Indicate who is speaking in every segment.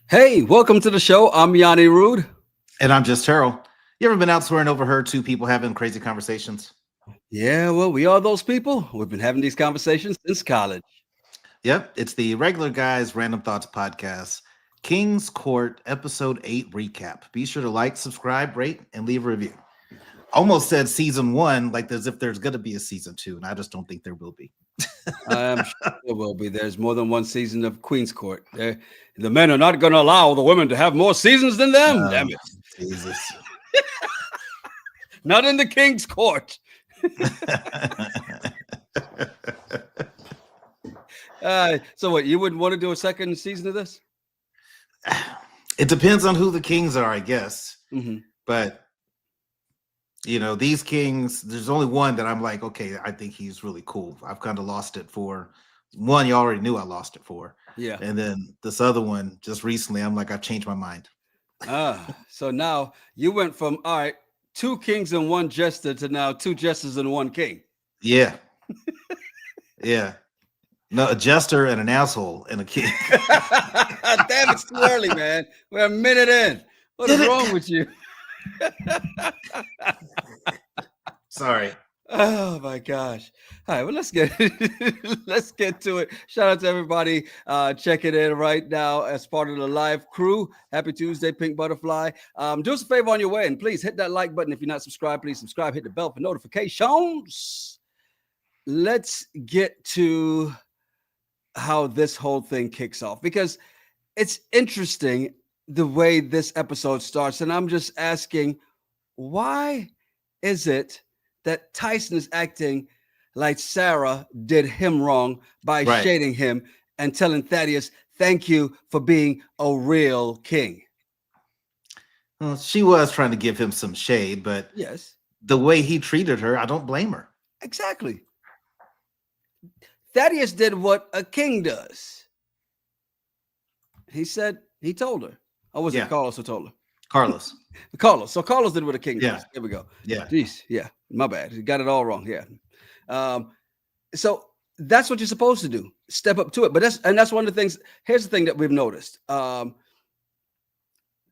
Speaker 1: Hey, welcome to the show. I'm Yanni Rude.
Speaker 2: And I'm just Terrell. You ever been elsewhere and overheard two people having crazy conversations?
Speaker 1: Yeah, well, we are those people. We've been having these conversations since college.
Speaker 2: Yep, it's the Regular Guys Random Thoughts Podcast, King's Court, Episode 8 recap. Be sure to like, subscribe, rate, and leave a review. Almost said season 1, like as if there's going to be a season 2, and I just don't think there will be.
Speaker 1: I'm sure there will be. There's more than one season of Queen's Court. The men are not going to allow the women to have more seasons than them. Damn it.
Speaker 2: Jesus.
Speaker 1: Not in the King's Court. So what, you wouldn't want to do a second season of this?
Speaker 2: It depends on who the kings are, I guess.
Speaker 1: Mm-hmm.
Speaker 2: But you know, these kings, there's only one that I'm like, okay, I think he's really cool. I've kind of lost it for one. You already knew I lost it for.
Speaker 1: Yeah.
Speaker 2: And then this other one, just recently, I'm like, I've changed my mind.
Speaker 1: So now you went from, all right, 2 kings and 1 jester to now 2 jesters and 1 king.
Speaker 2: Yeah. Yeah. No, a jester and an asshole and a king.
Speaker 1: Damn, it's too early, man. We're a minute in. What is wrong with you?
Speaker 2: Sorry.
Speaker 1: Oh my gosh. All right, well, let's get to it. Shout out to everybody checking in right now as part of the live crew. Happy Tuesday, Pink Butterfly. Do us a favor on your way, and please hit that like button. If you're not subscribed, please subscribe. Hit the bell for notifications. Let's get to how this whole thing kicks off, because it's interesting the way this episode starts, and I'm just asking, why is it that Tyson is acting like Sarah did him wrong by shading him and telling Thaddius, thank you for being a real king?
Speaker 2: Well, she was trying to give him some shade, but
Speaker 1: yes,
Speaker 2: the way he treated her, I don't blame her.
Speaker 1: Exactly. Thaddius did what a king does. He told her. Or was it Carlos who told her?
Speaker 2: Carlos.
Speaker 1: So Carlos did what a king does. Here we go.
Speaker 2: Yeah.
Speaker 1: Jeez. Yeah. My bad. You got it all wrong. Yeah. So that's what you're supposed to do. Step up to it. But that's one of the things. Here's the thing that we've noticed. Thaddius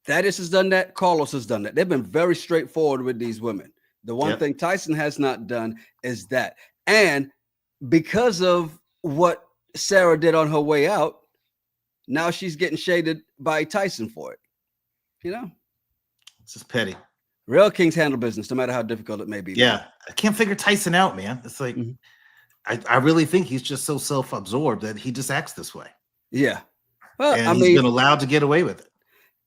Speaker 1: has done that. Carlos has done that. They've been very straightforward with these women. The one thing Tyson has not done is that. And because of what Sarah did on her way out, now she's getting shaded by Tyson for it. You know?
Speaker 2: It's just petty.
Speaker 1: Real kings handle business, no matter how difficult it may be.
Speaker 2: Yeah. I can't figure Tyson out, man. It's like, I really think he's just so self-absorbed that he just acts this way.
Speaker 1: Yeah. Well,
Speaker 2: and he's been allowed to get away with it.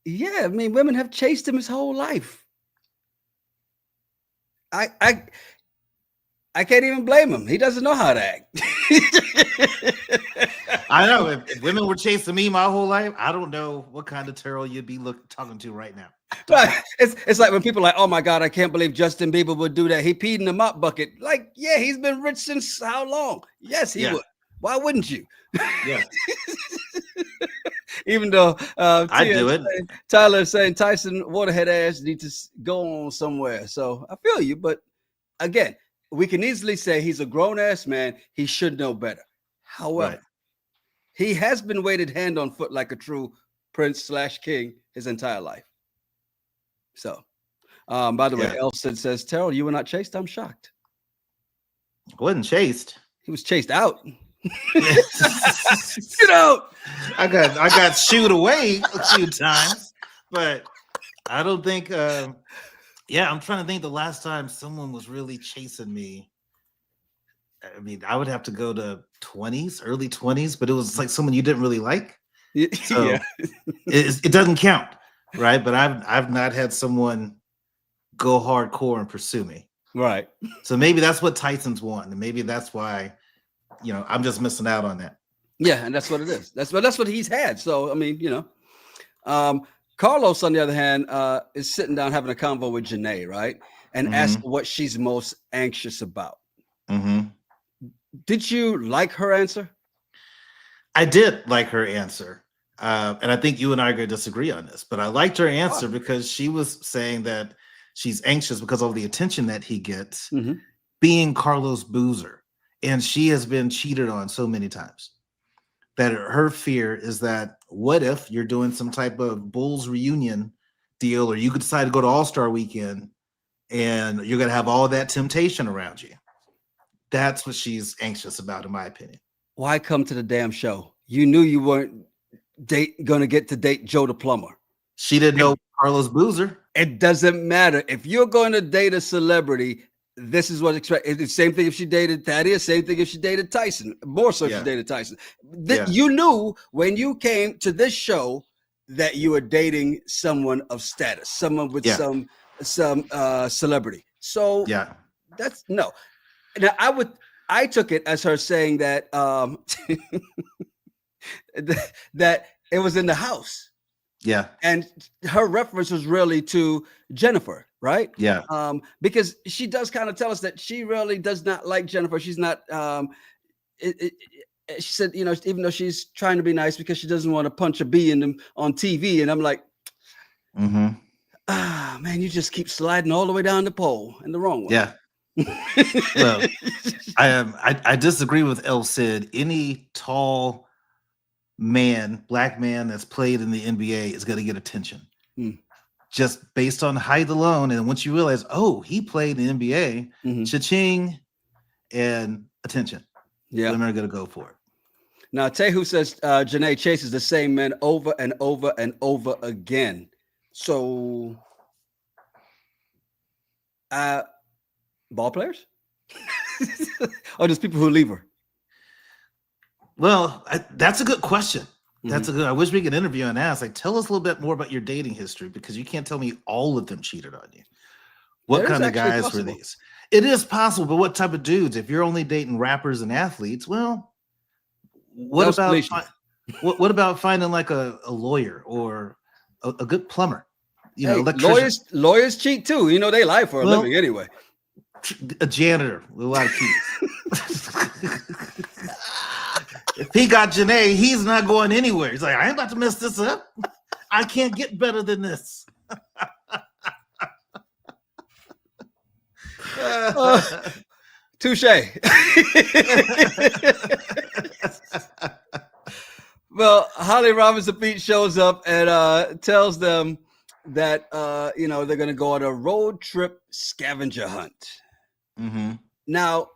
Speaker 1: Yeah. I mean, women have chased him his whole life. I can't even blame him. He doesn't know how to act.
Speaker 2: I know. If women were chasing me my whole life, I don't know what kind of Terrell you'd be talking to right now.
Speaker 1: Right. It's like when people are like, oh my God, I can't believe Justin Bieber would do that. He peed in the mop bucket. Like, yeah, he's been rich since how long? Yes, he would. Why wouldn't you?
Speaker 2: Yeah.
Speaker 1: Even though
Speaker 2: I do it.
Speaker 1: Tyler is saying Tyson waterhead ass need to go on somewhere. So I feel you, but again, we can easily say he's a grown ass man. He should know better. However, he has been weighted hand on foot like a true prince/king his entire life. So, by the way, Elson says, Terrell, you were not chased. I'm shocked.
Speaker 2: I wasn't chased.
Speaker 1: He was chased out. Get out.
Speaker 2: I got shooed away a few times, but I don't think I'm trying to think the last time someone was really chasing me. I mean, I would have to go to early 20s, but it was like someone you didn't really like. So it doesn't count, right? But I've not had someone go hardcore and pursue me.
Speaker 1: Right.
Speaker 2: So maybe that's what Tyson's want, and maybe that's why, I'm just missing out on that.
Speaker 1: Yeah, and that's what it is. That's what he's had. So I mean, Carlos, on the other hand, is sitting down having a convo with Janae, right? And asking what she's most anxious about.
Speaker 2: Mm-hmm.
Speaker 1: Did you like her answer?
Speaker 2: I did like her answer. And I think you and I are going to disagree on this, but I liked her answer because she was saying that she's anxious because of the attention that he gets being Carlos Boozer. And she has been cheated on so many times. that her fear is that what if you're doing some type of Bulls reunion deal, or you could decide to go to All-Star Weekend and you're going to have all that temptation around you. That's what she's anxious about, in my opinion.
Speaker 1: Why come to the damn show? You knew you weren't going to get to date Joe the plumber.
Speaker 2: She didn't know Carlos Boozer.
Speaker 1: It doesn't matter. If you're going to date a celebrity, this is what's expected. It's the same thing if she dated Thaddius, same thing if she dated Tyson. More so if she dated Tyson. You knew when you came to this show that you were dating someone of status, someone with some celebrity. So that's no. Now I took it as her saying that that it was in the house.
Speaker 2: Yeah.
Speaker 1: And her reference was really to Jennifer, right?
Speaker 2: Yeah.
Speaker 1: Because she does kind of tell us that she really does not like Jennifer. She's not she said, you know, even though she's trying to be nice because she doesn't want to punch a bee in them on TV. And I'm like, man, you just keep sliding all the way down the pole and the wrong one.
Speaker 2: Yeah. Well, I disagree with El Cid. Any tall black man that's played in the NBA is going to get attention just based on height alone. And once you realize, oh, he played in the NBA, cha-ching, and attention. Yeah, women are going to go for it.
Speaker 1: Now, Tehu says Janae chases the same men over and over and over again. So, ball players? Or just people who leave her?
Speaker 2: Well, that's a good question. That's a good. I wish we could interview and ask. Like, tell us a little bit more about your dating history, because you can't tell me all of them cheated on you. What kind of guys were these? It is possible, but what type of dudes? If you're only dating rappers and athletes, well, what about finding like a lawyer or a good plumber? You know,
Speaker 1: lawyers cheat too. You know, they lie for a living anyway.
Speaker 2: A janitor with a lot of keys. If he got Janae, he's not going anywhere. He's like, I ain't about to mess this up. I can't get better than this.
Speaker 1: Touche. Well, Holly Robinson Pete shows up and tells them that you know, they're going to go on a road trip scavenger hunt. Now,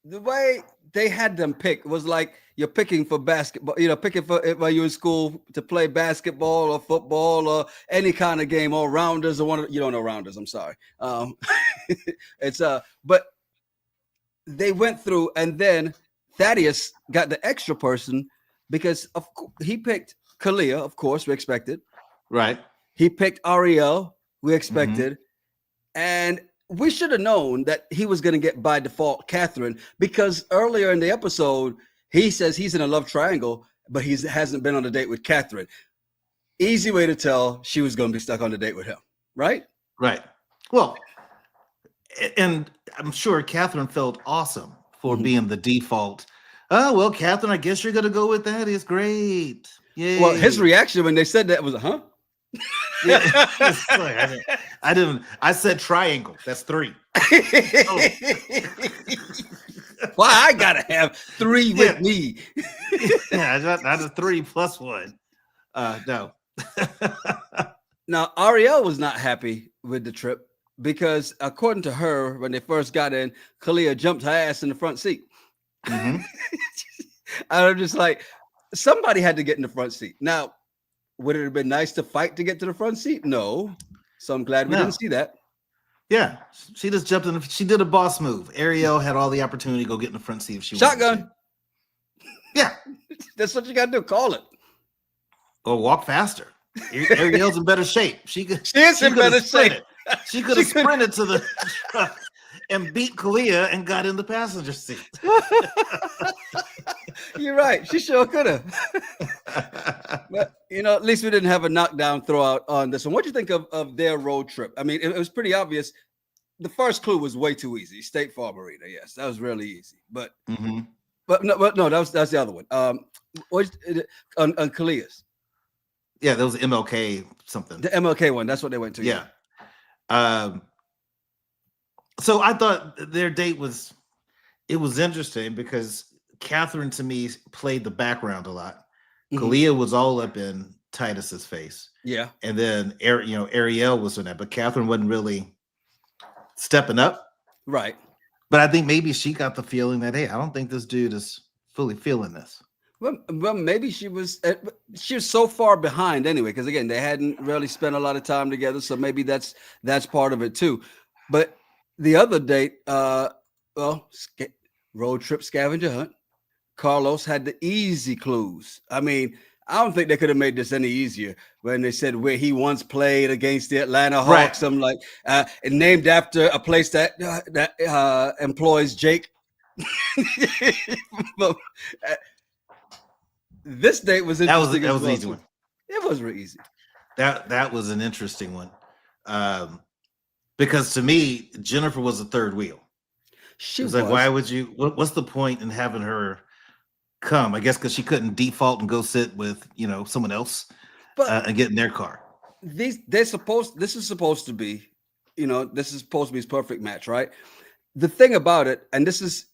Speaker 1: the way they had them pick was like you're picking for basketball, you know, picking for while you're in school to play basketball or football or any kind of game, or rounders or one. You don't know rounders. I'm sorry. It's but they went through, and then Thaddius got the extra person because he picked Kalia. Of course, we expected.
Speaker 2: Right.
Speaker 1: He picked Ariel. We expected, and we should have known that he was going to get by default Catherine, because earlier in the episode, he says he's in a love triangle, but he hasn't been on a date with Catherine. Easy way to tell she was going to be stuck on a date with him, right?
Speaker 2: Right. Well, and I'm sure Catherine felt awesome for being the default. Oh, well, Catherine, I guess you're going to go with that. It's great. Yay.
Speaker 1: Well, his reaction when they said that was, huh?
Speaker 2: Yeah. I said triangle. That's 3.
Speaker 1: Why I gotta have 3 with me?
Speaker 2: Yeah, not a 3 plus 1. No.
Speaker 1: Now, Ariel was not happy with the trip because, according to her, when they first got in, Kalia jumped her ass in the front seat. I'm just like, somebody had to get in the front seat. Now, would it have been nice to fight to get to the front seat? No. So I'm glad we didn't see that.
Speaker 2: Yeah. She just jumped in. She did a boss move. Ariel had all the opportunity to go get in the front seat if she
Speaker 1: wanted
Speaker 2: to. Yeah.
Speaker 1: That's what you got to do. Call it.
Speaker 2: Or walk faster. Ariel's in better shape. She is
Speaker 1: in better shape.
Speaker 2: She could have sprinted to the truck and beat Kalia and got in the passenger seat.
Speaker 1: You're right. She sure could have. But, you know, at least we didn't have a knockdown throwout on this one. What do you think of their road trip? I mean, it was pretty obvious. The first clue was way too easy. State Farm Arena. Yes, that was really easy. But no, that's the other one. On Kalia's.
Speaker 2: Yeah, that was MLK something.
Speaker 1: The MLK one. That's what they went to.
Speaker 2: Yeah. So I thought their date was interesting because Catherine to me played the background a lot.
Speaker 1: Mhm.
Speaker 2: Kalia was all up in Titus's face.
Speaker 1: Yeah.
Speaker 2: And then Ariel was in that, but Catherine wasn't really stepping up.
Speaker 1: Right.
Speaker 2: But I think maybe she got the feeling that, hey, I don't think this dude is fully feeling this.
Speaker 1: Well, maybe she was so far behind anyway, because again, they hadn't really spent a lot of time together, so maybe that's part of it too. But the other date, road trip scavenger hunt. Carlos had the easy clues. I mean, I don't think they could have made this any easier when they said where he once played against the Atlanta Hawks. I'm like, named after a place that employs Jake. But, this date was interesting.
Speaker 2: That was an easy one.
Speaker 1: It was really easy.
Speaker 2: That was an interesting one. Because to me, Jennifer was the third wheel. She was like, why would you? What's the point in having her come? I guess because she couldn't default and go sit with someone else, and get in their car.
Speaker 1: This is supposed to be his perfect match, right? The thing about it, and it's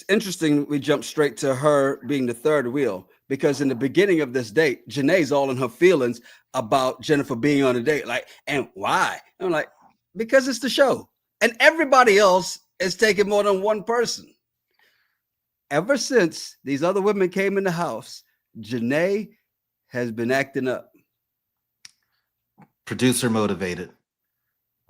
Speaker 1: interesting. We jump straight to her being the third wheel because in the beginning of this date, Janae's all in her feelings about Jennifer being on a date. Like, and why? And I'm like, because it's the show, and everybody else is taking more than one person. Ever since these other women came in the house, Janae has been acting up.
Speaker 2: Producer motivated.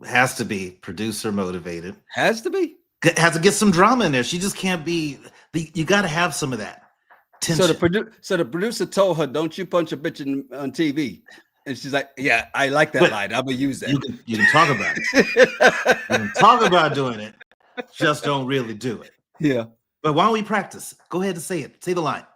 Speaker 2: Has to be producer motivated.
Speaker 1: Has to be.
Speaker 2: Has to get some drama in there. She just can't be. You got to have some of that tension.
Speaker 1: So the producer told her, "Don't you punch a bitch on TV?" And she's like, "Yeah, I like that line. I'm gonna use that."
Speaker 2: You can talk about it. You can talk about doing it. Just don't really do it.
Speaker 1: Yeah.
Speaker 2: But why don't we practice? Go ahead and say it. Say the line.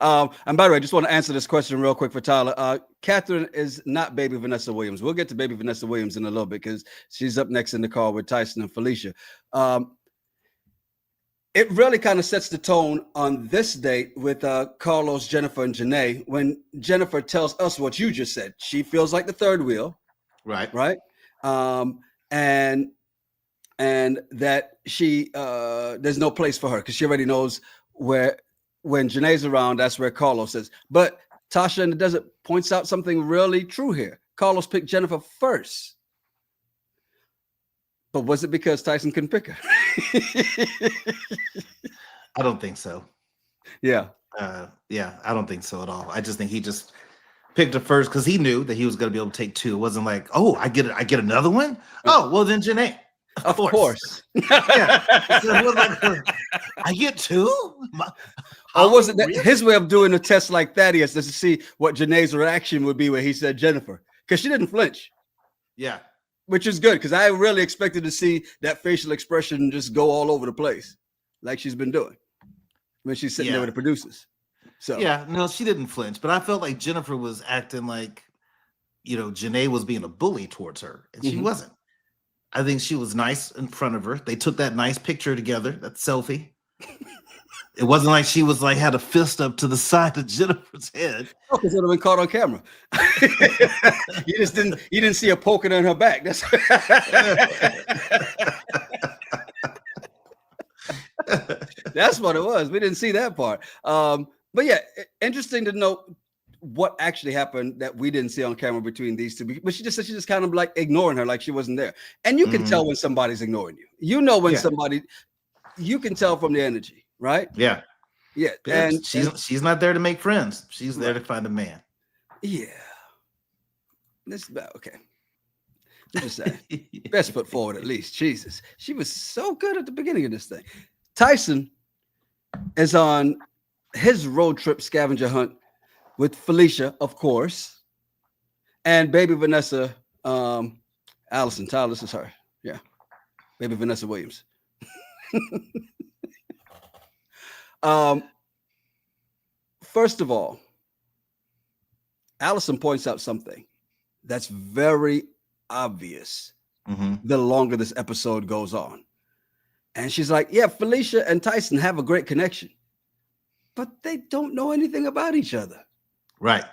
Speaker 1: And by the way, I just want to answer this question real quick for Tyler. Catherine is not baby Vanessa Williams. We'll get to baby Vanessa Williams in a little bit because she's up next in the call with Tyson and Felicia. It really kind of sets the tone on this date with Carlos, Jennifer, and Janae when Jennifer tells us what you just said. She feels like the third wheel.
Speaker 2: Right.
Speaker 1: Right. And that she there's no place for her because she already knows where when Janae's around, that's where Carlos is. But Tasha in the Desert points out something really true here. Carlos picked Jennifer first. But was it because Tyson couldn't pick her?
Speaker 2: I don't think so.
Speaker 1: Yeah.
Speaker 2: Yeah, I don't think so at all. I just think he just picked her first because he knew that he was going to be able to take two. It wasn't like, oh, I get another one. Oh, well then Janae.
Speaker 1: Of course.
Speaker 2: Yeah. I get two?
Speaker 1: Or was it his way of doing a test like Thaddius to see what Janae's reaction would be when he said Jennifer? Because she didn't flinch.
Speaker 2: Yeah.
Speaker 1: Which is good because I really expected to see that facial expression just go all over the place like she's been doing when she's sitting there with the producers. So
Speaker 2: yeah, no, she didn't flinch, but I felt like Jennifer was acting like, Janae was being a bully towards her, and she wasn't. I think she was nice in front of her. They took that nice picture together, that selfie. It wasn't like she was like had a fist up to the side of Jennifer's head.
Speaker 1: Oh, because it would have been caught on camera. You didn't see her poking in her back. That's what it was. We didn't see that part. But yeah, interesting to know what actually happened that we didn't see on camera between these two. But she just said she's just kind of like ignoring her, like she wasn't there. And you can tell when somebody's ignoring you. You know when somebody, you can tell from the energy, right?
Speaker 2: Yeah.
Speaker 1: Yeah.
Speaker 2: And she's not there to make friends. She's there to find a man.
Speaker 1: Yeah. This is about okay. I'm just saying. Best foot forward at least. Jesus. She was so good at the beginning of this thing. Tyson is on his road trip scavenger hunt with Felicia, of course, and baby Vanessa, Allison. Tyler, this is her. Yeah. Baby Vanessa Williams. First of all, Allison points out something that's very obvious the longer this episode goes on. And she's like, yeah, Felicia and Tyson have a great connection, but they don't know anything about each other.
Speaker 2: Right.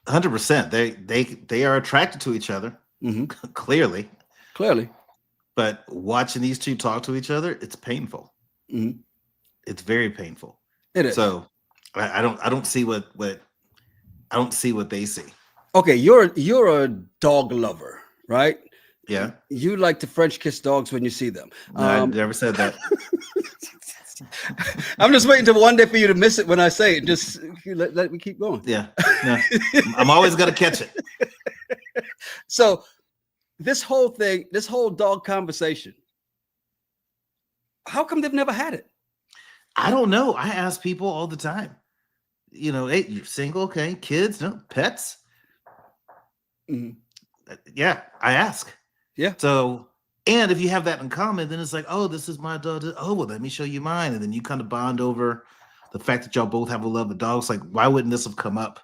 Speaker 2: 100%. They are attracted to each other. Clearly. But watching these two talk to each other, it's painful.
Speaker 1: Mhm.
Speaker 2: It's very painful.
Speaker 1: It is.
Speaker 2: So I don't see what I don't see what they see.
Speaker 1: Okay, you're a dog lover, right?
Speaker 2: Yeah.
Speaker 1: You like to French kiss dogs when you see them.
Speaker 2: No, I never said that.
Speaker 1: I'm just waiting till one day for you to miss it when I say it. Just let me keep going.
Speaker 2: Yeah. No, I'm always gonna catch it.
Speaker 1: So this whole thing, this whole dog conversation, how come they've never had it?
Speaker 2: I don't know. I ask people all the time. You know, hey, you're single, okay? Kids, no pets.
Speaker 1: Mhm.
Speaker 2: Yeah, I ask.
Speaker 1: Yeah.
Speaker 2: So, and if you have that in common, then it's like, oh, this is my dog. Oh, well, let me show you mine, and then you kind of bond over the fact that y'all both have a love of dogs. Like, why wouldn't this have come up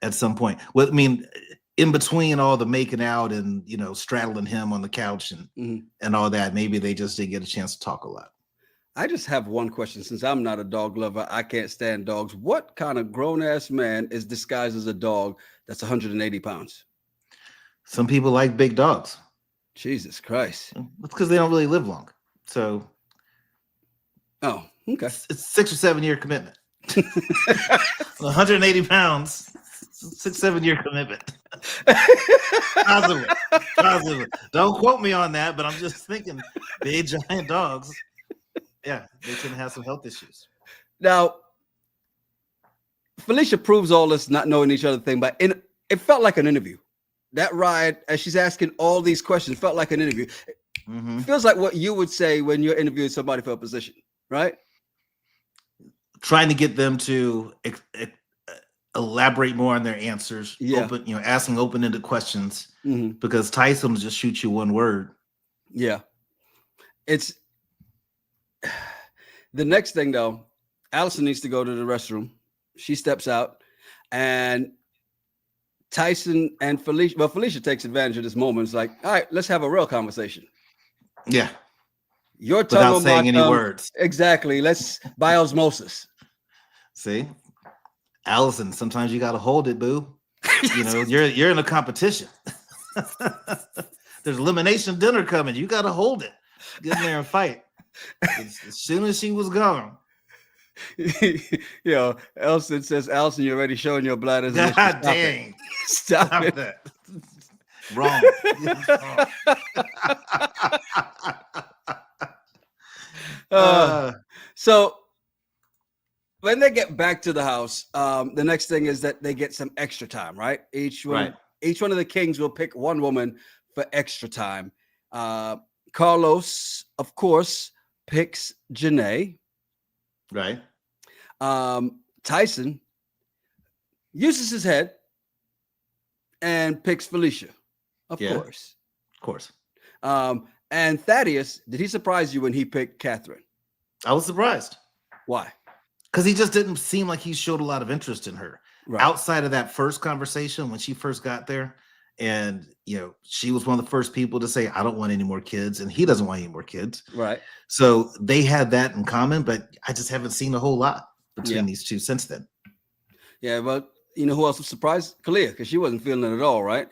Speaker 2: at some point? Well, I mean, in between all the making out and straddling him on the couch and all that, maybe they just didn't get a chance to talk a lot.
Speaker 1: I just have one question. Since I'm not a dog lover, I can't stand dogs. What kind of grown-ass man is disguised as a dog that's 180 pounds?
Speaker 2: Some people like big dogs.
Speaker 1: Jesus Christ.
Speaker 2: That's because they don't really live long. So,
Speaker 1: oh, okay.
Speaker 2: It's 6 or 7 year commitment. 180 pounds, 6-7 year commitment. Possibly. Don't quote me on that, but I'm just thinking big giant dogs. Yeah, they can have some health issues.
Speaker 1: Now, Felicia proves all this not knowing each other thing, but it felt like an interview. That ride, as she's asking all these questions, felt like an interview.
Speaker 2: Mm-hmm.
Speaker 1: It feels like what you would say when you're interviewing somebody for a position, right?
Speaker 2: Trying to get them to elaborate more on their answers.
Speaker 1: Yeah.
Speaker 2: Asking open-ended questions,
Speaker 1: Mm-hmm.
Speaker 2: because Tyson will just shoot you one word.
Speaker 1: Yeah. It's the next thing, though. Allison needs to go to the restroom. She steps out, and Tyson and Felicia. Well, Felicia takes advantage of this moment. It's like, all right, let's have a real conversation.
Speaker 2: Yeah.
Speaker 1: Your tongue
Speaker 2: without
Speaker 1: on
Speaker 2: saying
Speaker 1: my
Speaker 2: any
Speaker 1: tongue.
Speaker 2: words.
Speaker 1: Exactly. Let's by osmosis.
Speaker 2: See, Allison, sometimes you got to hold it, boo. You're in a competition. There's elimination dinner coming. You got to hold it. Get in there and fight. As soon as she was gone.
Speaker 1: Elson says, Allison, you're already showing your bladder.
Speaker 2: God dang.
Speaker 1: Stop it.
Speaker 2: That. Wrong.
Speaker 1: So when they get back to the house, the next thing is that they get some extra time, right? Each one of the kings will pick one woman for extra time. Carlos, of course, picks Janae.
Speaker 2: Right.
Speaker 1: Tyson uses his head and picks Felicia. Of course. And Thaddius, did he surprise you when he picked Catherine?
Speaker 2: I was surprised.
Speaker 1: Why?
Speaker 2: Because he just didn't seem like he showed a lot of interest in her.
Speaker 1: Right.
Speaker 2: Outside of that first conversation when she first got there, and she was one of the first people to say, I don't want any more kids, and he doesn't want any more kids.
Speaker 1: Right.
Speaker 2: So they had that in common, but I just haven't seen a whole lot between these two since then.
Speaker 1: Yeah, but you know who else was surprised? Kalia, because she wasn't feeling it at all, right?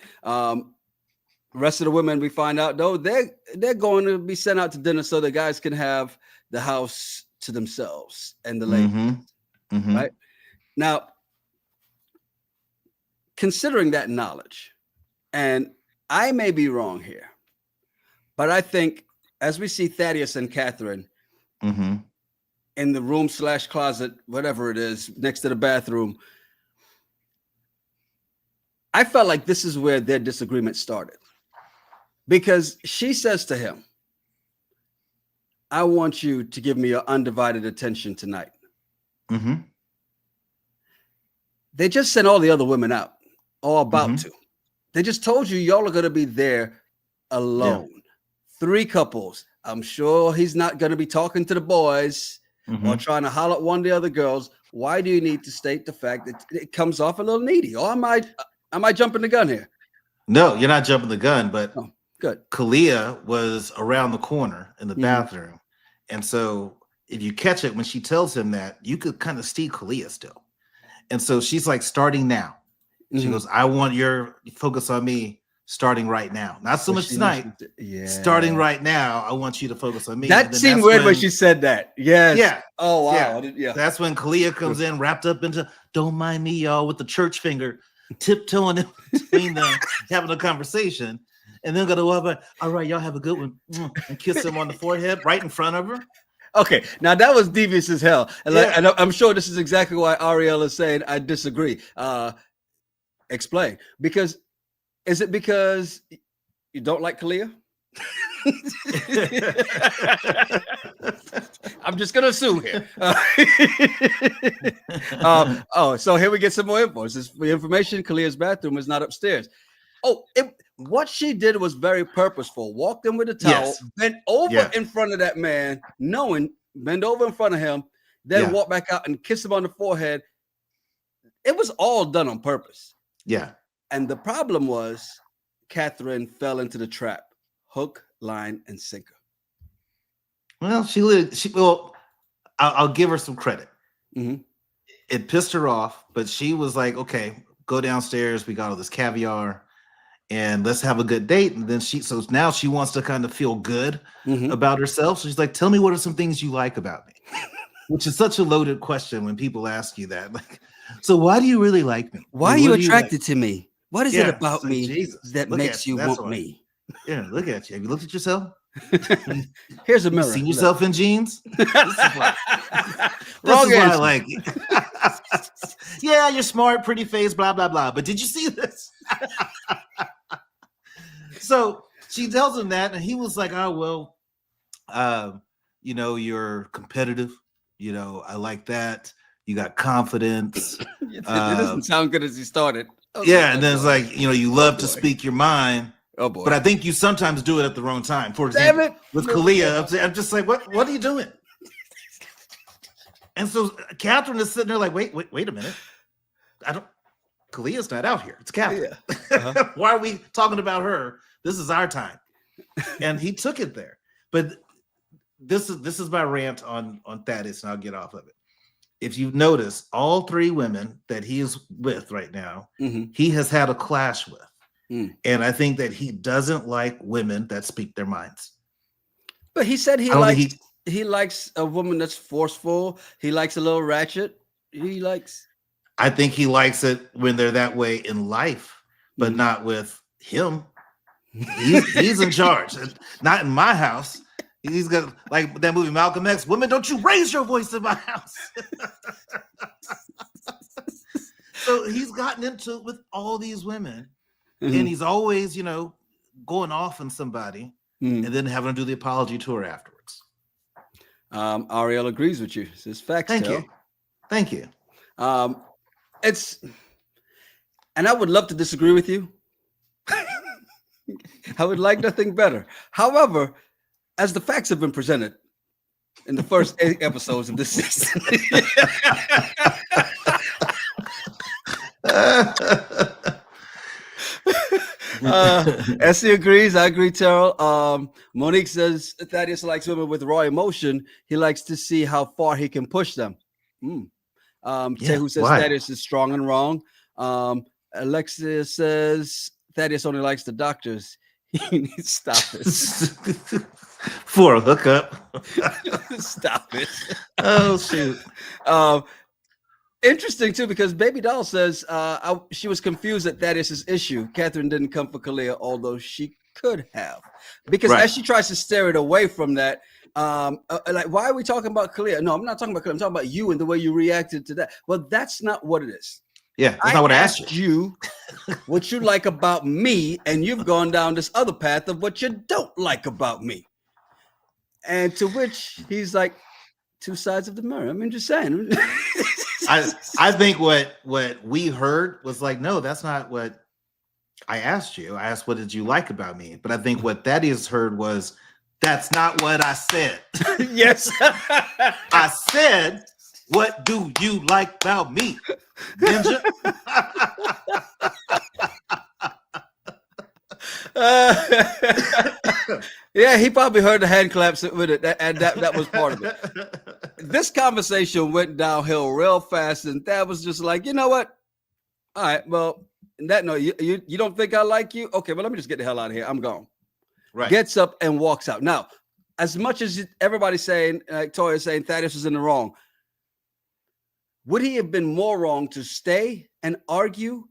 Speaker 1: Rest of the women, we find out though, they're going to be sent out to dinner so the guys can have the house to themselves and the ladies.
Speaker 2: Mm-hmm.
Speaker 1: Right? Now, considering that knowledge, and I may be wrong here, but I think as we see Thaddius and Catherine in the room / closet, whatever it is, next to the bathroom, I felt like this is where their disagreement started. Because she says to him, I want you to give me your undivided attention tonight.
Speaker 2: Mm-hmm.
Speaker 1: They just sent all the other women out, or about to. They just told you y'all are going to be there alone. Yeah. 3 couples. I'm sure he's not going to be talking to the boys or trying to holler at one of the other girls. Why do you need to state the fact that it comes off a little needy? Or am I jumping the gun here?
Speaker 2: No, you're not jumping the gun, but
Speaker 1: good.
Speaker 2: Kalia was around the corner in the bathroom. And so if you catch it when she tells him that, you could kind of see Kalia still. And so she's like, starting now. She goes, I want your focus on me starting right now. Not so much tonight.
Speaker 1: Yeah.
Speaker 2: Starting right now, I want you to focus on me.
Speaker 1: That seemed weird when she said that. Yes.
Speaker 2: Yeah.
Speaker 1: Oh, wow.
Speaker 2: Yeah. That's when Kalia comes in, wrapped up into, don't mind me, y'all, with the church finger, tiptoeing in between them, having a conversation. And then go to over, all right, y'all have a good one. And kiss him on the forehead right in front of her.
Speaker 1: Okay, now that was devious as hell. And, and I'm sure this is exactly why Ariel is saying I disagree. Explain. Because is it because you don't like Kalia? I'm just gonna assume here. So here we get some more info. This is for information. Kalia's bathroom is not upstairs. Oh, what she did was very purposeful. Walked in with a towel, bent over in front of that man, bend over in front of him, then walk back out and kiss him on the forehead. It was all done on purpose.
Speaker 2: Yeah.
Speaker 1: And the problem was Catherine fell into the trap. Hook, line, and sinker.
Speaker 2: Well, I'll give her some credit. Mm-hmm. It pissed her off, but she was like, okay, go downstairs. We got all this caviar and let's have a good date. And then so now she wants to kind of feel good about herself. So she's like, tell me what are some things you like about me? Which is such a loaded question when people ask you that. Like, so why do you really like me?
Speaker 1: Why are you attracted to me? What is it about me that makes you want me?
Speaker 2: Yeah, look at you. Have you looked at yourself?
Speaker 1: Here's a mirror.
Speaker 2: You seen yourself in jeans? This is why I like you. Yeah, you're smart, pretty face, blah, blah, blah. But did you see this? So she tells him that, and he was like, oh, well, you're competitive. I like that. You got confidence.
Speaker 1: It doesn't sound good as he started.
Speaker 2: Yeah, and then it's like, you love to speak your mind.
Speaker 1: Oh boy!
Speaker 2: But I think you sometimes do it at the wrong time. For example, with Kalia, I'm just like, what are you doing? And so Catherine is sitting there like, wait a minute. Kalia's not out here. It's Catherine. Yeah. Why are we talking about her? This is our time. And he took it there. But this is my rant on Thaddius, and I'll get off of it. If you notice, all three women that he is with right now, he has had a clash with. And I think that he doesn't like women that speak their minds.
Speaker 1: But he said he likes a woman that's forceful. He likes a little ratchet.
Speaker 2: I think he likes it when they're that way in life, but not with him. He's in charge. Not in my house. He's got, like that movie Malcolm X, women, don't you raise your voice in my house. So he's gotten into it with all these women. And he's always, going off on somebody and then having to do the apology tour afterwards.
Speaker 1: Ariel agrees with you. This is facts.
Speaker 2: Thank you.
Speaker 1: And I would love to disagree with you. I would like nothing better. However, as the facts have been presented in the first 8 episodes of this season. Essie agrees. I agree, Terrell. Monique says Thaddius likes women with raw emotion. He likes to see how far he can push them. Tehu says Thaddius is strong and wrong. Alexia says Thaddius only likes the doctors. He needs to stop this.
Speaker 2: For a hookup.
Speaker 1: Stop it.
Speaker 2: Oh, shoot.
Speaker 1: Interesting, too, because Baby Doll says she was confused at Thaddeus' issue. Catherine didn't come for Kalia, although she could have. Because as she tries to steer it away from that, like, why are we talking about Kalia? No, I'm not talking about Kalia. I'm talking about you and the way you reacted to that. Well, that's not what it is.
Speaker 2: Yeah, that's not what I asked
Speaker 1: you. What you like about me, and you've gone down this other path of what you don't like about me. And to which he's like, two sides of the mirror. I mean, just saying.
Speaker 2: I think what we heard was like, no, that's not what I asked you. I asked, what did you like about me? But I think what Thaddius heard was, that's not what I said.
Speaker 1: Yes.
Speaker 2: I said, what do you like about me, Ninja?
Speaker 1: Yeah, he probably heard the hand claps with it, and that was part of it. This conversation went downhill real fast, and Thad was just like, you know what? All right, well, that note, you don't think I like you? Okay, well, let me just get the hell out of here. I'm gone.
Speaker 2: Right.
Speaker 1: Gets up and walks out. Now, as much as everybody's saying, like Toya's saying, Thaddius was in the wrong, would he have been more wrong to stay and argue,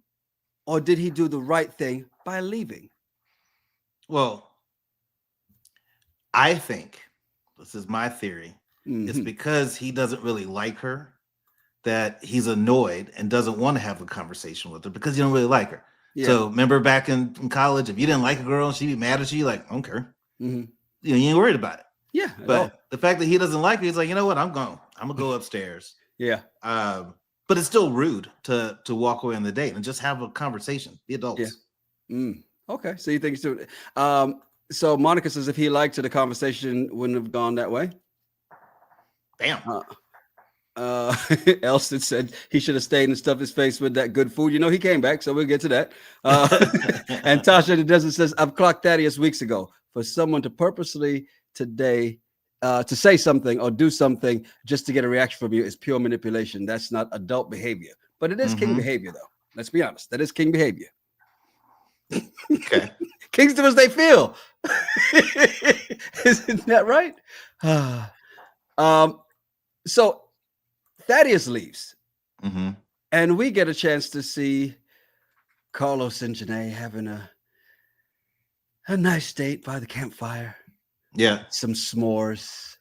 Speaker 1: or did he do the right thing by leaving?
Speaker 2: Well, I think, this is my theory, it's because he doesn't really like her that he's annoyed and doesn't want to have a conversation with her because you don't really like her. Yeah. So remember back in college, if you didn't like a girl and she'd be mad at you, like, I don't care. You ain't worried about it.
Speaker 1: Yeah.
Speaker 2: But the fact that he doesn't like her, he's like, you know what? I'm going to go upstairs.
Speaker 1: Yeah.
Speaker 2: But it's still rude to walk away on the date and just have a conversation. Be adults.
Speaker 1: Yeah. Okay. So you think he's doing it. So Monica says if he liked her, the conversation wouldn't have gone that way.
Speaker 2: Bam.
Speaker 1: Elston said he should have stayed and stuffed his face with that good food. He came back, so we'll get to that. And Tasha the Desert says, I've clocked Thaddius weeks ago. For someone to purposely today to say something or do something just to get a reaction from you is pure manipulation. That's not adult behavior. But it is king behavior, though. Let's be honest. That is king behavior.
Speaker 2: Okay.
Speaker 1: Kings do as they feel. Isn't that right? So Thaddius leaves, and we get a chance to see Carlos and Janae having a nice date by the campfire.
Speaker 2: Yeah,
Speaker 1: some s'mores.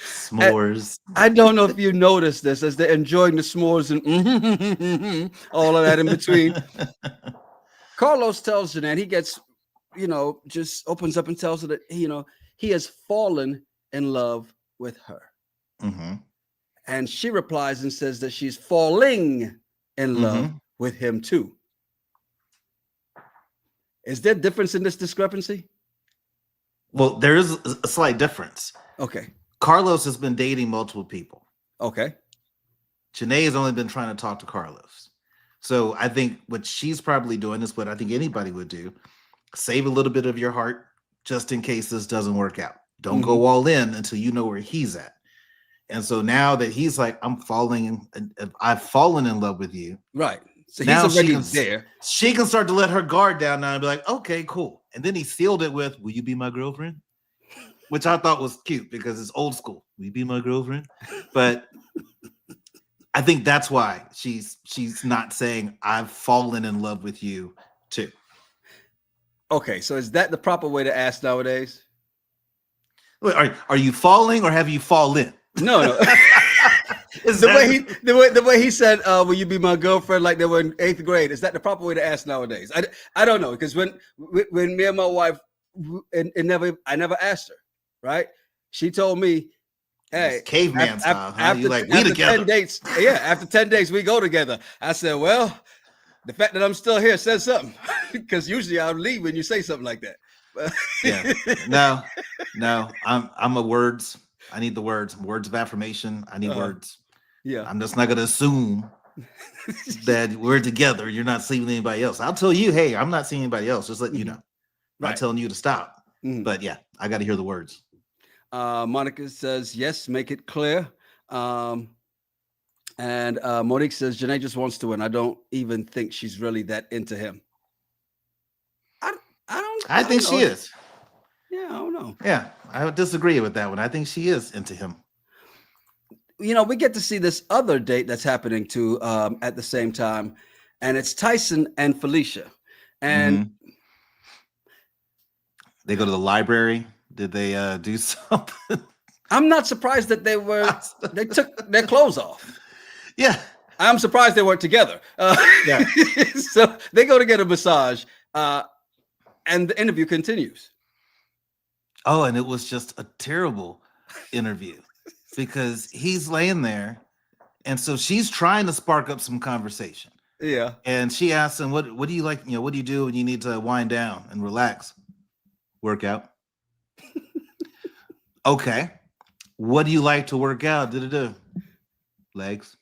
Speaker 2: S'mores.
Speaker 1: I don't know if you noticed this as they're enjoying the s'mores and all of that in between. Carlos tells Janae, he gets, just opens up and tells her that, he has fallen in love with her. And she replies and says that she's falling in love with him too. Is there a difference in this discrepancy?
Speaker 2: Well, there is a slight difference.
Speaker 1: Okay.
Speaker 2: Carlos has been dating multiple people.
Speaker 1: Okay.
Speaker 2: Janae has only been trying to talk to Carlos. So I think what she's probably doing is what I think anybody would do. Save a little bit of your heart just in case this doesn't work out. Don't go all in until you know where he's at. And so now that he's like, I've fallen in love with you.
Speaker 1: Right. So
Speaker 2: now
Speaker 1: he's already there.
Speaker 2: She can start to let her guard down now and be like, okay, cool. And then he sealed it with, will you be my girlfriend? Which I thought was cute because it's old school. Will you be my girlfriend? But I think that's why she's not saying I've fallen in love with you too. Okay,
Speaker 1: so is that the proper way to ask nowadays?
Speaker 2: Wait, are you falling or have you fallen?
Speaker 1: No. The way he said, "Will you be my girlfriend?" Like they were in 8th grade. Is that the proper way to ask nowadays? I don't know, because when me and my wife, I never asked her. Right? She told me, "Hey,
Speaker 2: it's caveman style.
Speaker 1: After 10 dates, after 10 days we go together." I said, "Well, the fact that I'm still here says something, because usually I'll leave when you say something like that."
Speaker 2: No, I'm a words. I need the words of affirmation. I need words.
Speaker 1: Yeah.
Speaker 2: I'm just not going to assume that we're together. You're not seeing anybody else. I'll tell you, hey, I'm not seeing anybody else. Just letting you know. I'm not telling you to stop. But yeah, I got to hear the words.
Speaker 1: Monica says, yes, make it clear. And Monique says, Janae just wants to win. I don't even think she's really that into him.
Speaker 2: I think she is.
Speaker 1: Yeah, I don't know.
Speaker 2: Yeah, I would disagree with that one. I think she is into him.
Speaker 1: We get to see this other date that's happening too at the same time, and it's Tyson and Felicia. And
Speaker 2: they go to the library. Did they do something?
Speaker 1: I'm not surprised that they took their clothes off.
Speaker 2: Yeah.
Speaker 1: I'm surprised they weren't together. So they go to get a massage, and the interview continues.
Speaker 2: Oh, and it was just a terrible interview because he's laying there. And so she's trying to spark up some conversation.
Speaker 1: Yeah.
Speaker 2: And she asks him, what do you like? What do you do when you need to wind down and relax? Work out. Okay. What do you like to work out? Legs.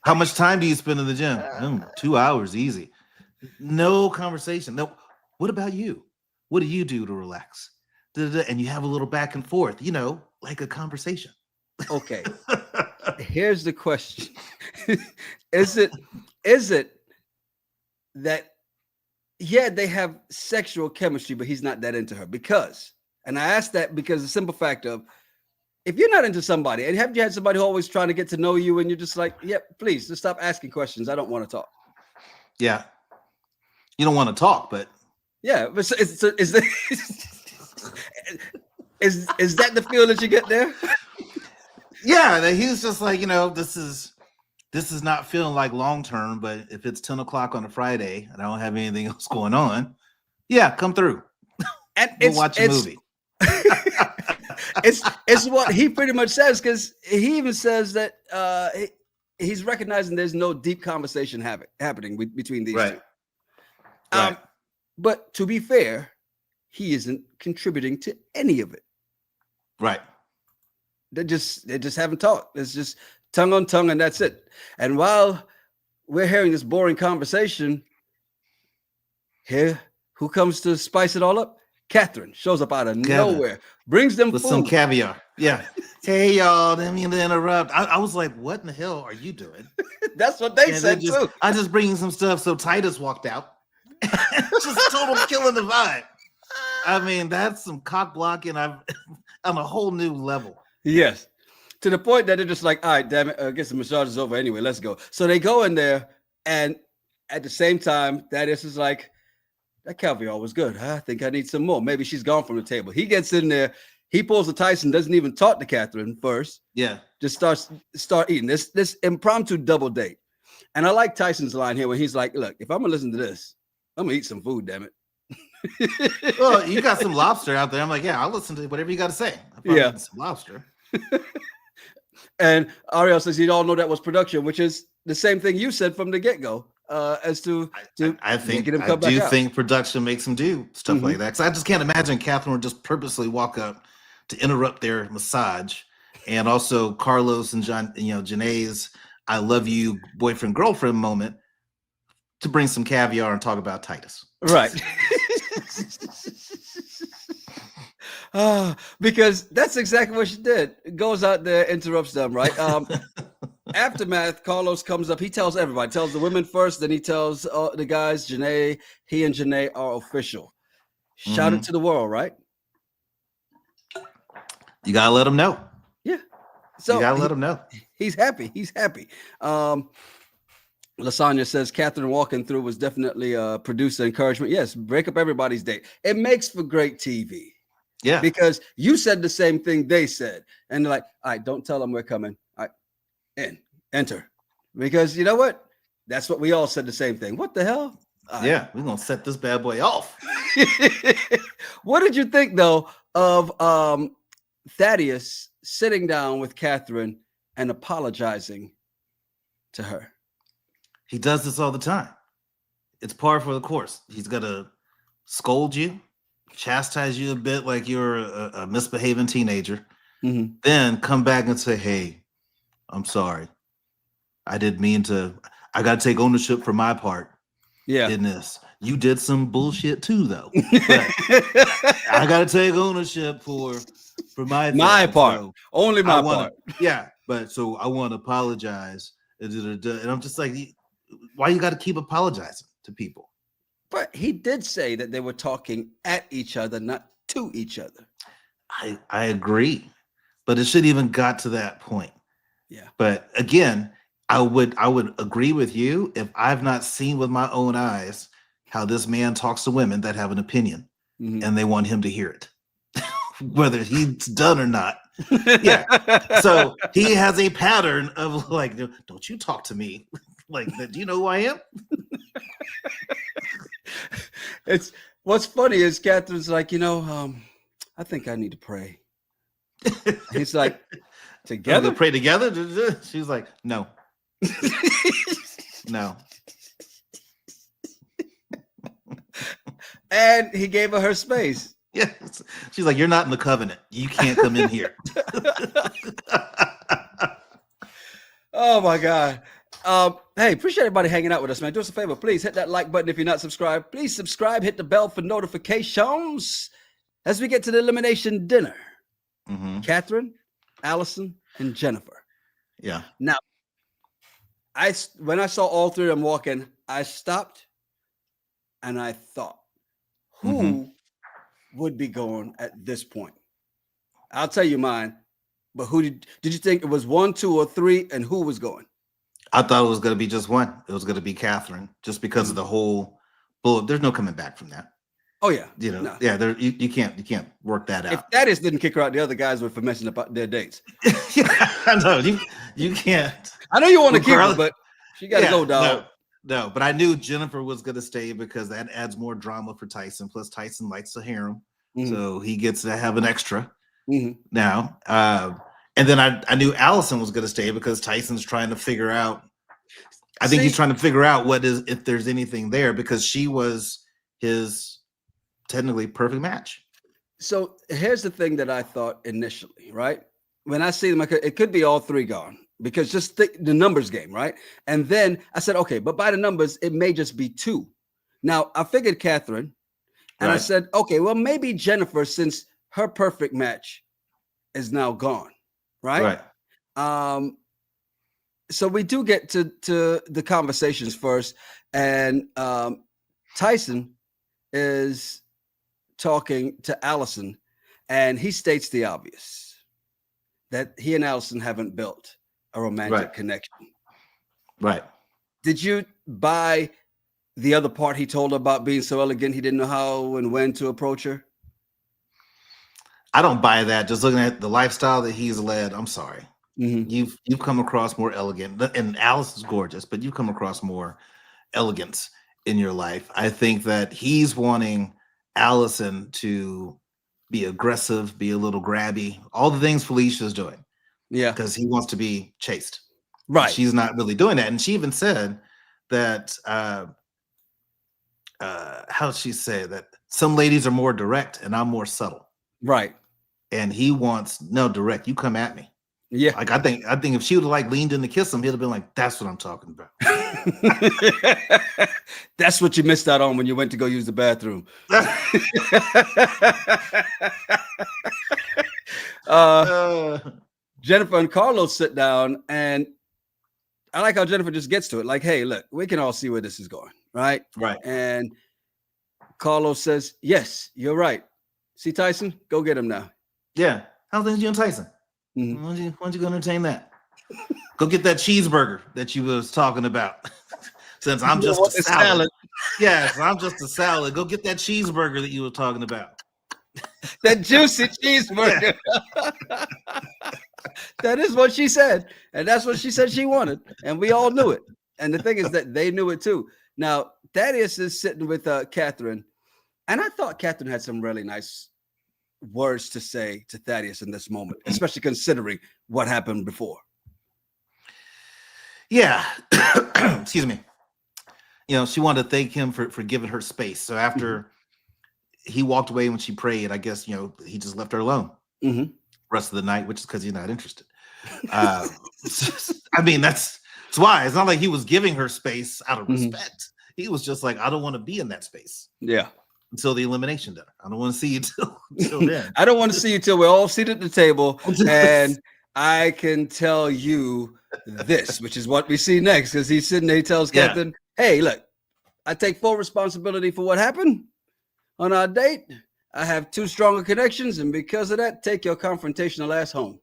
Speaker 2: How much time do you spend in the gym? 2 hours, easy. No conversation. No. What about you? What do you do to relax? And you have a little back and forth, like a conversation.
Speaker 1: Okay. Here's the question. Is it that they have sexual chemistry, but he's not that into her? Because, and I asked that because the simple fact of, if you're not into somebody, and have you had somebody who always trying to get to know you and you're just like, yep, please just stop asking questions. I don't want to talk.
Speaker 2: Yeah. You don't want to talk, but
Speaker 1: yeah, but is that the feel that you get there?
Speaker 2: Yeah, that he's just like, this is not feeling like long term, but if it's 10 o'clock on a Friday and I don't have anything else going on, yeah, come through.
Speaker 1: And
Speaker 2: we'll watch a movie.
Speaker 1: It's what he pretty much says, because he even says that he's recognizing there's no deep conversation happening between these two.
Speaker 2: Right.
Speaker 1: But to be fair, he isn't contributing to any of it.
Speaker 2: Right.
Speaker 1: They just haven't talked. It's just tongue on tongue, and that's it. And while we're hearing this boring conversation, here, who comes to spice it all up? Catherine shows up out of nowhere, brings them
Speaker 2: with
Speaker 1: food.
Speaker 2: Some caviar. Yeah. Hey, y'all, didn't mean to interrupt. I was like, what in the hell are you doing?
Speaker 1: That's what they said too.
Speaker 2: I just bringing some stuff. So Titus walked out. Just total killing the vibe. I mean, that's some cock blocking. I'm on a whole new level.
Speaker 1: Yes. To the point that they're just like, all right, damn it, I guess the massage is over anyway. Let's go. So they go in there, and at the same time, Thaddius is like, that caviar was good. I think I need some more. Maybe she's gone from the table. He gets in there. He pulls the Tyson, doesn't even talk to Catherine first.
Speaker 2: Yeah.
Speaker 1: Just start eating. This impromptu double date. And I like Tyson's line here when he's like, look, if I'm going to listen to this, I'm going to eat some food, damn it.
Speaker 2: Well, you got some lobster out there. I'm like, yeah, I'll listen to whatever you got to say.
Speaker 1: Yeah.
Speaker 2: Some lobster.
Speaker 1: And Ariel says, you all know that was production, which is the same thing you said from the get-go. As to
Speaker 2: I think production makes them do stuff like that. Because I just can't imagine Catherine would just purposely walk up to interrupt their massage, and also Carlos and Janae's "I love you" boyfriend girlfriend moment to bring some caviar and talk about Titus.
Speaker 1: Right. Because that's exactly what she did. Goes out there, interrupts them. Right. Aftermath, Carlos comes up. He tells everybody. Tells the women first, then he tells the guys. Janae, he and Janae are official. Shout it to the world, right?
Speaker 2: You gotta let them know.
Speaker 1: Yeah. So
Speaker 2: you gotta let them know.
Speaker 1: He's happy. He's happy. Lasagna says Catherine walking through was definitely a producer encouragement. Yes, break up everybody's date. It makes for great TV.
Speaker 2: Yeah.
Speaker 1: Because you said the same thing they said, and they're like, all right, don't tell them we're coming. All right. Enter, because you know what? That's what we all said, the same thing. What the hell?
Speaker 2: Yeah, we're gonna set this bad boy off.
Speaker 1: What did you think though of Thaddius sitting down with Catherine and apologizing to her?
Speaker 2: He does this all the time. It's par for the course. He's gonna scold you, chastise you a bit like you're a misbehaving teenager, then come back and say, hey, I'm sorry. I didn't mean to. I got to take ownership for my part.
Speaker 1: Yeah.
Speaker 2: In this. You did some bullshit too, though. I got to take ownership for my
Speaker 1: part.
Speaker 2: So
Speaker 1: only my part.
Speaker 2: Yeah. But so I want to apologize. And I'm just like, why you got to keep apologizing to people?
Speaker 1: But he did say that they were talking at each other, not to each other.
Speaker 2: I agree. But it shouldn't even got to that point.
Speaker 1: Yeah.
Speaker 2: But again, I would agree with you if I've not seen with my own eyes how this man talks to women that have an opinion and they want him to hear it, whether he's done or not. Yeah. So he has a pattern of like, don't you talk to me like that. Do you know who I am?
Speaker 1: It's what's funny is Catherine's like, I think I need to pray. He's like, together?
Speaker 2: Pray together? She's like, no. No.
Speaker 1: And he gave her space.
Speaker 2: Yeah. She's like, you're not in the covenant. You can't come in here.
Speaker 1: Oh my God. Hey, appreciate everybody hanging out with us, man. Do us a favor, please hit that like button if you're not subscribed. Please subscribe, hit the bell for notifications as we get to the elimination dinner. Catherine, Allison, and Jennifer.
Speaker 2: Yeah.
Speaker 1: Now, when I saw all three of them walking, I stopped and I thought,
Speaker 2: Mm-hmm.
Speaker 1: who would be going at this point? I'll tell you mine, but who did you think it was 1, 2, or 3, and who was going?
Speaker 2: I thought it was going to be just one. It was going to be Catherine, just because of the whole bullet. There's no coming back from that.
Speaker 1: Oh yeah,
Speaker 2: No. Yeah, there you can't work that
Speaker 1: If
Speaker 2: out.
Speaker 1: Thaddius didn't kick her out, the other guys would for messing up their dates.
Speaker 2: Yeah, I know you can't.
Speaker 1: I know you want to keep her, but she got to go, dog.
Speaker 2: No, but I knew Jennifer was going to stay because that adds more drama for Tyson. Plus, Tyson likes to harem, so he gets to have an extra now. And then I knew Allison was going to stay because Tyson's trying to figure out. I think he's trying to figure out if there's anything there, because she was his technically perfect match.
Speaker 1: So here's the thing that I thought initially, right? When I see them, it could be all three gone, because just the numbers game, right? And then I said, okay, but by the numbers, it may just be 2. Now, I figured Catherine, and I said, okay, well, maybe Jennifer, since her perfect match is now gone, right? So we do get to the conversations first, and Tyson is talking to Allison, and he states the obvious, that he and Allison haven't built a romantic connection.
Speaker 2: Right.
Speaker 1: Did you buy the other part he told her about being so elegant he didn't know how and when to approach her?
Speaker 2: I don't buy that. Just looking at the lifestyle that he's led, I'm sorry. You've come across more elegant, and Alice is gorgeous, but you've come across more elegance in your life. I think that he's wanting Allison to be aggressive, be a little grabby, all the things Felicia's doing.
Speaker 1: Yeah.
Speaker 2: Because he wants to be chased.
Speaker 1: Right.
Speaker 2: She's not really doing that. And she even said that how'd she say that some ladies are more direct and I'm more subtle.
Speaker 1: Right.
Speaker 2: And he wants no direct. You come at me.
Speaker 1: Yeah.
Speaker 2: Like I think if she would have like leaned in to kiss him, he'd have been like, that's what I'm talking about.
Speaker 1: That's what you missed out on when you went to go use the bathroom. Jennifer and Carlos sit down, and I like how Jennifer just gets to it. Like, hey, look, we can all see where this is going, right?
Speaker 2: Right.
Speaker 1: And Carlos says, yes, you're right. See Tyson? Go get him now.
Speaker 2: Yeah. How's things you and Tyson? Why don't you go entertain that? Go get that cheeseburger that you was talking about. Since I'm just a salad. Yes, I'm just a salad. Go get that cheeseburger that you were talking about.
Speaker 1: That juicy cheeseburger. Yeah. That is what she said. And that's what she said she wanted. And we all knew it. And the thing is that they knew it too. Now, Thaddius is sitting with Catherine. And I thought Catherine had some really nice words to say to Thaddius in this moment, especially considering what happened before.
Speaker 2: Yeah. Excuse me. She wanted to thank him for giving her space. So after he walked away when she prayed, I guess, he just left her alone rest of the night, which is because he's not interested. I mean, that's why. It's not like he was giving her space out of respect. He was just like, I don't want to be in that space.
Speaker 1: Yeah.
Speaker 2: Until the elimination dinner. I don't want to see you till then. I
Speaker 1: don't want to see you till we're all seated at the table. And I can tell you this, which is what we see next, because he's sitting there, he tells Catherine, hey, look, I take full responsibility for what happened on our date. I have 2 stronger connections, and because of that, take your confrontational ass home.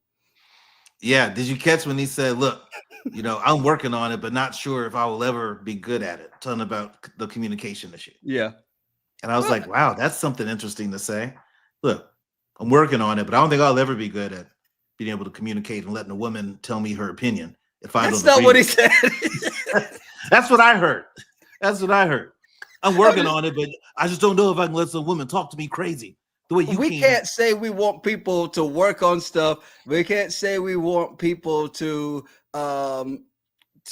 Speaker 2: Yeah. Did you catch when he said, look, I'm working on it, but not sure if I will ever be good at it. Telling about the communication issue.
Speaker 1: Yeah.
Speaker 2: And I was like, wow, that's something interesting to say. Look, I'm working on it, but I don't think I'll ever be good at being able to communicate and letting a woman tell me her opinion.
Speaker 1: That's not what he said.
Speaker 2: That's what I heard. That's what I heard. I'm working on it, but I just don't know if I can let some women talk to me crazy the way you
Speaker 1: We can't say we want people to work on stuff. We can't say we want people to go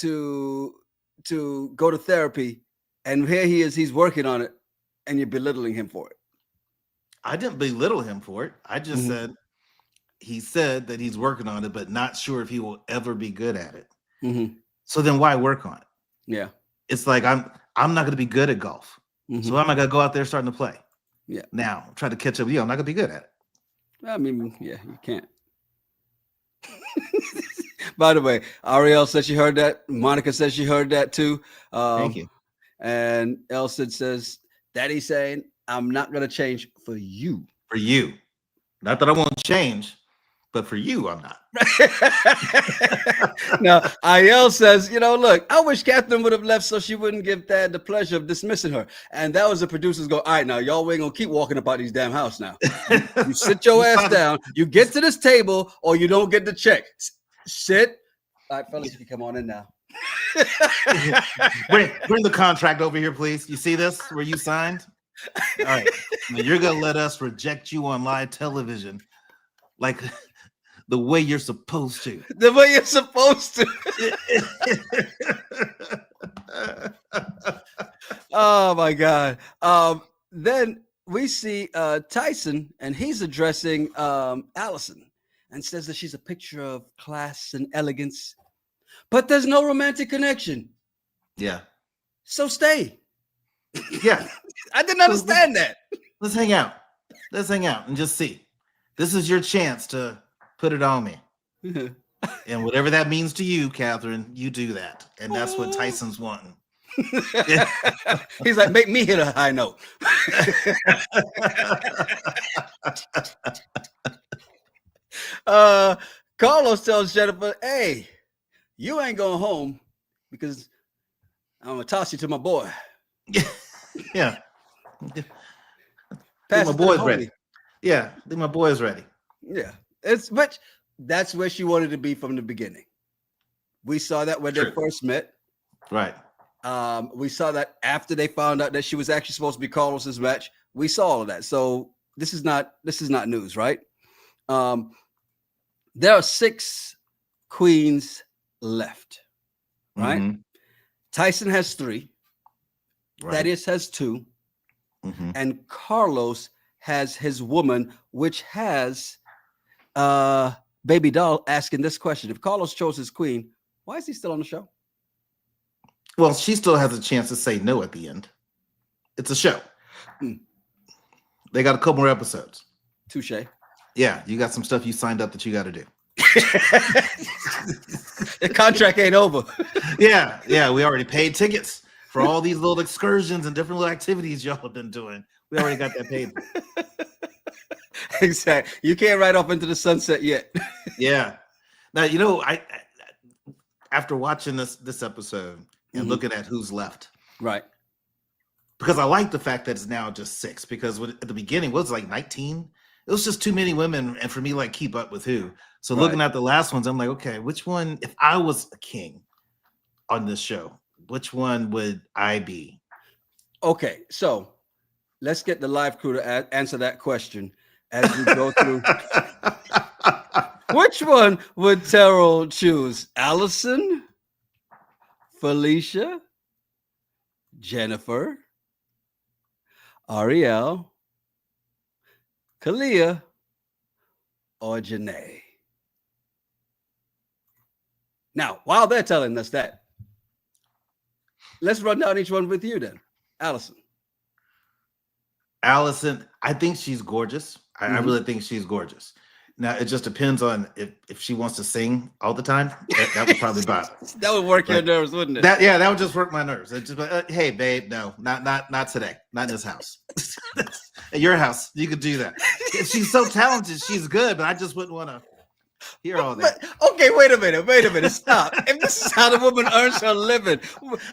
Speaker 1: to therapy. And here he is, he's working on it, and you're belittling him for it.
Speaker 2: I didn't belittle him for it. I just said he said that he's working on it, but not sure if he will ever be good at it. So then why work on it?
Speaker 1: Yeah.
Speaker 2: It's like I'm not going to be good at golf. So why am I going to go out there starting to play?
Speaker 1: Yeah.
Speaker 2: Now try to catch up with you. I'm not going to be good at it.
Speaker 1: I mean, yeah, you can't. By the way, Ariel said she heard that. Monica says she heard that too.
Speaker 2: Thank you.
Speaker 1: And Elson says, Daddy's saying, I'm not going to change for you.
Speaker 2: For you. Not that I won't change, but for you, I'm not.
Speaker 1: Now, Ayel says, look, I wish Catherine would have left so she wouldn't give Dad the pleasure of dismissing her. And that was the producers go, all right, now, y'all ain't going to keep walking about these damn house now. You sit your ass down. You get to this table or you don't get the check. Sit. All right, fellas, you can come on in now.
Speaker 2: Bring the contract over here, please. You see this where you signed? All right. Now you're going to let us reject you on live television like the way you're supposed to.
Speaker 1: The way you're supposed to. Oh, my God. Then we see Tyson, and he's addressing Allison and says that she's a picture of class and elegance, but there's no romantic connection.
Speaker 2: Yeah.
Speaker 1: So stay.
Speaker 2: Yeah.
Speaker 1: I didn't understand that.
Speaker 2: Let's hang out. Let's hang out and just see. This is your chance to put it on me. And whatever that means to you, Catherine, you do that. And that's what Tyson's wanting.
Speaker 1: He's like, make me hit a high note. Carlos tells Jennifer, hey, you ain't going home because I'm going to toss you to my boy.
Speaker 2: Yeah.
Speaker 1: My
Speaker 2: boy's ready. Yeah, my boy's ready.
Speaker 1: Yeah. But that's where she wanted to be from the beginning. We saw that when they first met.
Speaker 2: Right.
Speaker 1: We saw that after they found out that she was actually supposed to be Carlos's match. We saw all of that. So this is not news, right? There are 6 queens left, right? Mm-hmm. Tyson has 3. Right. Thaddius has 2. Mm-hmm. And Carlos has his woman, which has Baby Doll asking this question. If Carlos chose his queen, why is he still on the show?
Speaker 2: Well, she still has a chance to say no at the end. It's a show. They got a couple more episodes.
Speaker 1: Touche.
Speaker 2: Yeah, you got some stuff you signed up that you got to do.
Speaker 1: The contract ain't over.
Speaker 2: Yeah, we already paid tickets for all these little excursions and different little activities y'all have been doing. We already got that paid.
Speaker 1: Exactly. You can't ride off into the sunset yet.
Speaker 2: Yeah. Now, I after watching this episode and looking at who's left.
Speaker 1: Right.
Speaker 2: Because I like the fact that it's now just 6, because at the beginning, was it like 19? It was just too many women, and for me, like, keep up with who. So looking at the last ones, I'm like, okay, which one, if I was a king on this show, which one would I be? Okay,
Speaker 1: so let's get the live crew to answer that question as we go through. Which one would Terrell choose? Allison, Felicia, Jennifer, Ariel, Kalia, or Janae? Now, while they're telling us that, let's run down each one with you then. Allison,
Speaker 2: I think she's gorgeous. I really think she's gorgeous. Now, it just depends on if she wants to sing all the time. That would probably bother.
Speaker 1: That would work your nerves, wouldn't it?
Speaker 2: That would just work my nerves. It's just like, hey, babe, no, not today. Not in this house. At your house, you could do that. If she's so talented, she's good, but I just wouldn't want to hear all that.
Speaker 1: Okay, wait a minute. Stop. If this is how the woman earns her living.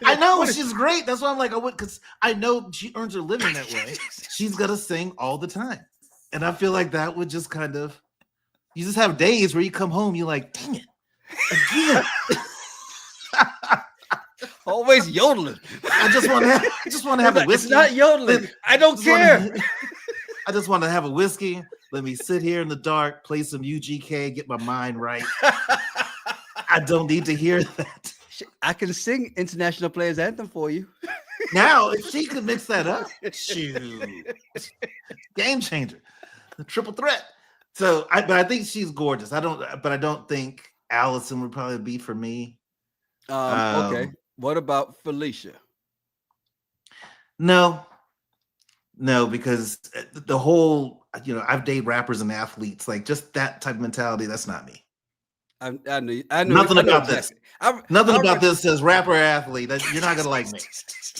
Speaker 2: I know, she's great. That's why I'm like, because I know she earns her living that way. She's got to sing all the time. And I feel like that would just kind of, you just have days where you come home, you're like, dang it, again.
Speaker 1: Always yodeling.
Speaker 2: I just want to have a whiskey.
Speaker 1: It's not yodeling. I don't care.
Speaker 2: I just want to have a whiskey. Let me sit here in the dark, play some UGK, get my mind right. I don't need to hear that.
Speaker 1: I can sing International Players Anthem for you.
Speaker 2: Now, if she could mix that up, shoot, game changer, the triple threat. So, but I think she's gorgeous. I don't think Allison would probably be for me.
Speaker 1: Okay. What about Felicia?
Speaker 2: No, because the whole, I've dated rappers and athletes, like just that type of mentality. That's not me.
Speaker 1: I knew.
Speaker 2: Nothing
Speaker 1: I knew
Speaker 2: about this.
Speaker 1: exactly.
Speaker 2: Nothing about this says rapper or athlete. That you're not gonna like me.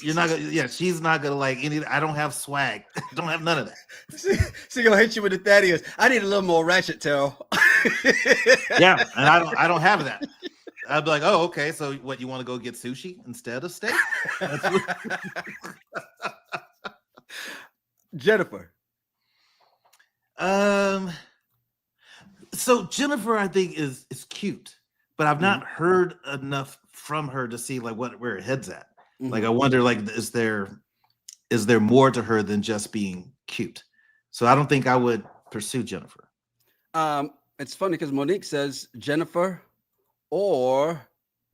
Speaker 2: You're not gonna. Yeah, she's not gonna like any. I don't have swag. I don't have none of that.
Speaker 1: She gonna hit you with the Thaddius. I need a little more ratchet, Terrell.
Speaker 2: Yeah, and I don't have that. I'd be like, oh, okay. So what, you want to go get sushi instead of steak?
Speaker 1: Jennifer.
Speaker 2: So Jennifer, I think is cute, but I've not heard enough from her to see like where her head's at. Like I wonder, like, is there more to her than just being cute? So I don't think I would pursue Jennifer.
Speaker 1: It's funny because Monique says Jennifer or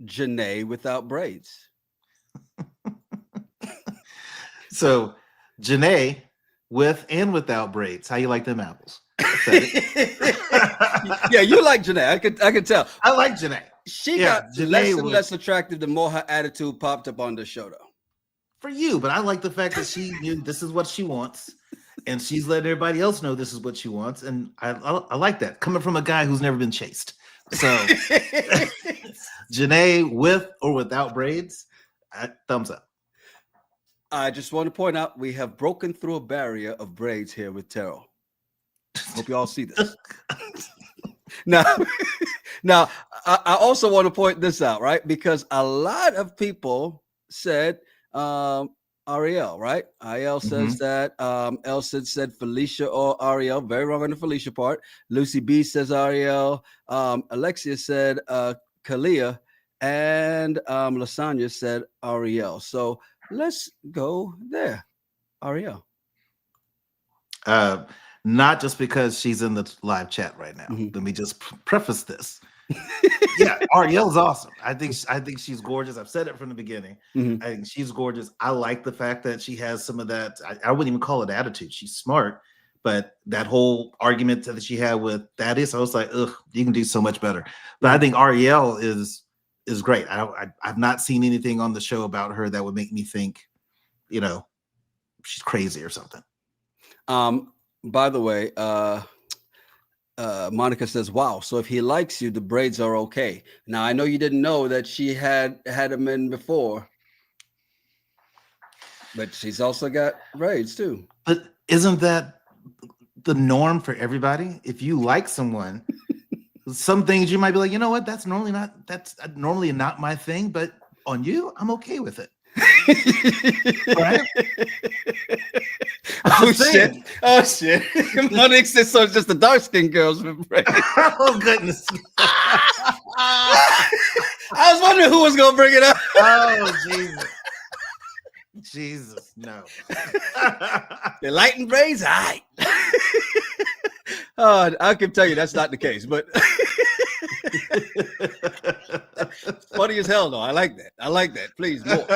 Speaker 1: Janae without braids.
Speaker 2: So Janae with and without braids. How you like them apples?
Speaker 1: Yeah, you like Janae. I could tell.
Speaker 2: I like Janae.
Speaker 1: She got less and less attractive the more her attitude popped up on the show, though.
Speaker 2: For you, but I like the fact that she knew this is what she wants, and she's letting everybody else know this is what she wants, and I like that coming from a guy who's never been chased. So, Janae with or without braids, thumbs up.
Speaker 1: I just want to point out we have broken through a barrier of braids here with Terrell. Hope you all see this. Now, I also want to point this out, right? Because a lot of people said Ariel, right? Ariel says that. Elson said Felicia or Ariel. Very wrong on the Felicia part. Lucy B says Ariel. Alexia said Kalia. And Lasagna said Ariel. So let's go there. Ariel.
Speaker 2: Not just because she's in the live chat right now. Let me just preface this. Yeah, Ariel's awesome. I think she's gorgeous. I've said it from the beginning. I think she's gorgeous. I like the fact that she has some of that. I wouldn't even call it attitude. She's smart, but that whole argument that she had with Thaddius, I was like, ugh, you can do so much better. But I think Ariel is great. I've not seen anything on the show about her that would make me think, she's crazy or something.
Speaker 1: By the way, Monica says, wow, so if he likes you, the braids are okay. Now, I know you didn't know that she had them in before, but she's also got braids too.
Speaker 2: But isn't that the norm for everybody? If you like someone, some things you might be like, you know what, that's normally not my thing, but on you, I'm okay with it. Right?
Speaker 1: Oh shit. Monique says so. It's just the dark skinned girls with braids.
Speaker 2: Oh goodness.
Speaker 1: I was wondering who was gonna bring it up.
Speaker 2: Oh Jesus, no.
Speaker 1: The lightened braids, all right. I can tell you that's not the case, but funny as hell though. I like that. Please, more.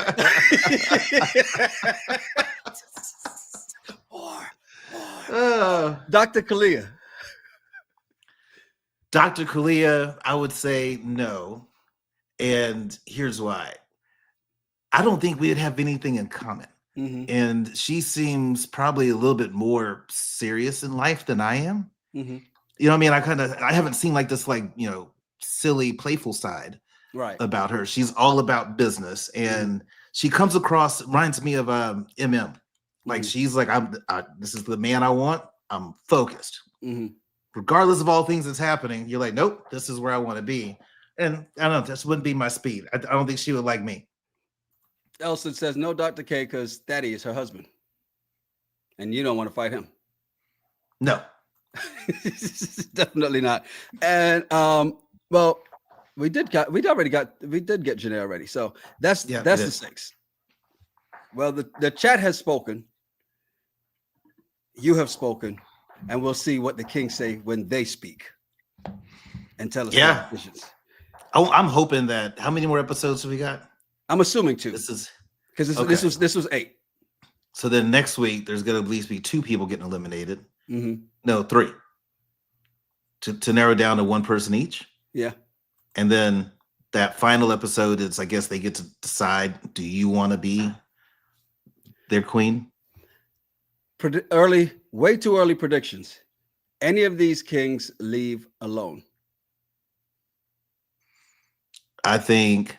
Speaker 1: Dr. Kalia.
Speaker 2: Dr. Kalia, I would say no. And here's why. I don't think we'd have anything in common. And she seems probably a little bit more serious in life than I am. You know what I mean? I haven't seen like this, silly, playful side about her. She's all about business, and she comes across, reminds me of MM. Like she's like, this is the man I want. I'm focused. Regardless of all things that's happening, you're like, nope, this is where I want to be. And I don't know, this wouldn't be my speed. I don't think she would like me.
Speaker 1: Elson says no, Dr. K, because Thaddy is her husband, and you don't want to fight him.
Speaker 2: No,
Speaker 1: definitely not. And well, we did get Janae already, so that's the 6. Well, the chat has spoken. You have spoken, and we'll see what the Kings say when they speak and tell us their decisions.
Speaker 2: Oh, I'm hoping that. How many more episodes have we got? I'm
Speaker 1: assuming 2. This is because this was 8.
Speaker 2: So then next week there's going to at least be 2 people getting eliminated. No, 3. To narrow down to 1 person each. Yeah. And then that final episode is, I guess they get to decide: do you want to be their queen?
Speaker 1: Way too early predictions. Any of these kings leave alone?
Speaker 2: I think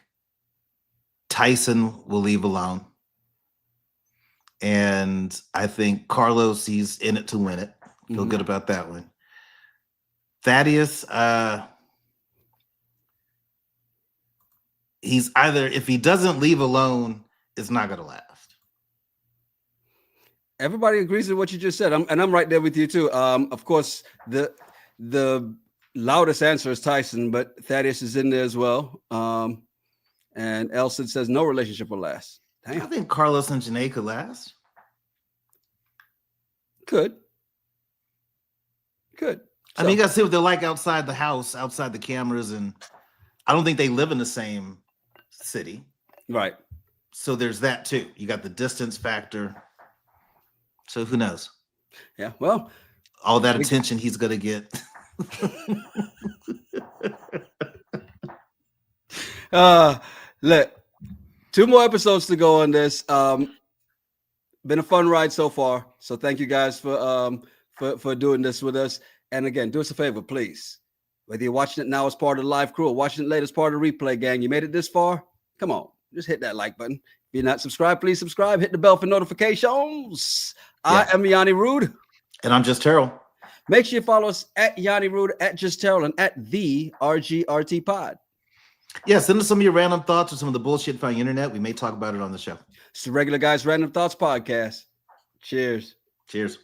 Speaker 2: Tyson will leave alone. And I think Carlos, he's in it to win it. Feel good about that one. Thaddius, he's either, if he doesn't leave alone, it's not going to last.
Speaker 1: Everybody agrees with what you just said. I'm right there with you too. Of course, the loudest answer is Tyson, but Thaddius is in there as well. And Elson says no relationship will last.
Speaker 2: Damn. I think Carlos and Janae could last.
Speaker 1: Could.
Speaker 2: I mean, you got to see what they're like outside the house, outside the cameras, and I don't think they live in the same city.
Speaker 1: Right.
Speaker 2: So there's that too. You got the distance factor. So who knows?
Speaker 1: Yeah. Well,
Speaker 2: all that attention he's going to get.
Speaker 1: Look, 2 more episodes to go on this. Been a fun ride so far. So thank you guys for doing this with us. And again, do us a favor, please. Whether you're watching it now as part of the live crew or watching it later as part of the replay gang, you made it this far. Come on, just hit that like button. If you're not subscribed, please subscribe. Hit the bell for notifications. Yeah. I am Yanni Rude.
Speaker 2: And I'm Just Terrell.
Speaker 1: Make sure you follow us at Yanni Rude, at Just Terrell, and at the RGRT Pod.
Speaker 2: Yeah, send us some of your random thoughts or some of the bullshit from the internet. We may talk about it on the show.
Speaker 1: It's the Regular Guys Random Thoughts Podcast. Cheers.
Speaker 2: Cheers.